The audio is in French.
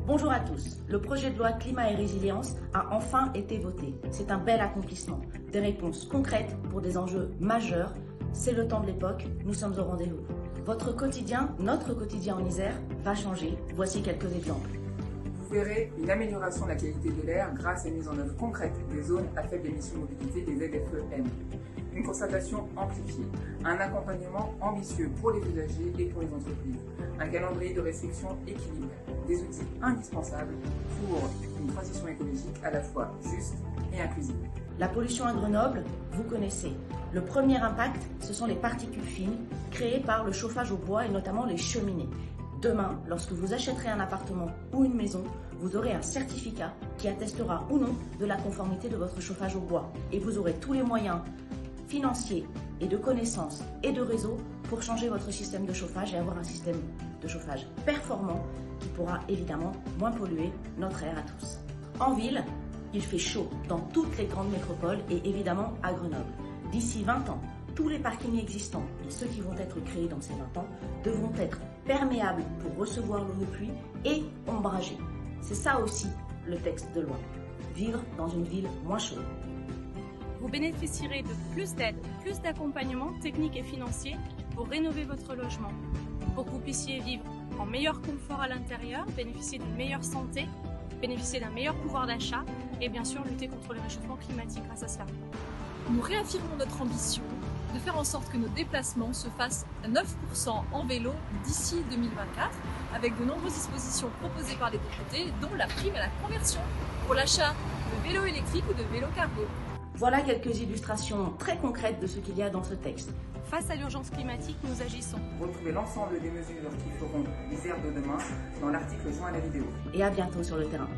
Bonjour à tous. Le projet de loi Climat et Résilience a enfin été voté. C'est un bel accomplissement. Des réponses concrètes pour des enjeux majeurs. C'est le temps de l'époque. Nous sommes au rendez-vous. Votre quotidien, notre quotidien en Isère, va changer. Voici quelques exemples. Vous verrez une amélioration de la qualité de l'air grâce à une mise en œuvre concrète des zones à faible émission mobilité des ZFE-M. Une constatation amplifiée, un accompagnement ambitieux pour les usagers et pour les entreprises, un calendrier de restriction équilibré, des outils indispensables pour une transition écologique à la fois juste et inclusive. La pollution à Grenoble, vous connaissez. Le premier impact, ce sont les particules fines créées par le chauffage au bois et notamment les cheminées. Demain, lorsque vous achèterez un appartement ou une maison, vous aurez un certificat qui attestera ou non de la conformité de votre chauffage au bois. Et vous aurez tous les moyens financiers et de connaissances et de réseaux pour changer votre système de chauffage et avoir un système de chauffage performant qui pourra évidemment moins polluer notre air à tous. En ville, il fait chaud dans toutes les grandes métropoles et évidemment à Grenoble. D'ici 20 ans, tous les parkings existants et ceux qui vont être créés dans ces 20 ans devront être perméables pour recevoir l'eau de pluie et ombragés. C'est ça aussi le texte de loi. Vivre dans une ville moins chaude. Vous bénéficierez de plus d'aide, plus d'accompagnement technique et financier pour rénover votre logement, pour que vous puissiez vivre en meilleur confort à l'intérieur, bénéficier d'une meilleure santé, bénéficier d'un meilleur pouvoir d'achat et bien sûr lutter contre le réchauffement climatique grâce à cela. Nous réaffirmons notre ambition de faire en sorte que nos déplacements se fassent à 9% en vélo d'ici 2024, avec de nombreuses dispositions proposées par les députés, dont la prime à la conversion pour l'achat de vélos électriques ou de vélos cargo. Voilà quelques illustrations très concrètes de ce qu'il y a dans ce texte. Face à l'urgence climatique, nous agissons. Retrouvez l'ensemble des mesures qui feront l'Isère de demain dans l'article joint à la vidéo. Et à bientôt sur le terrain.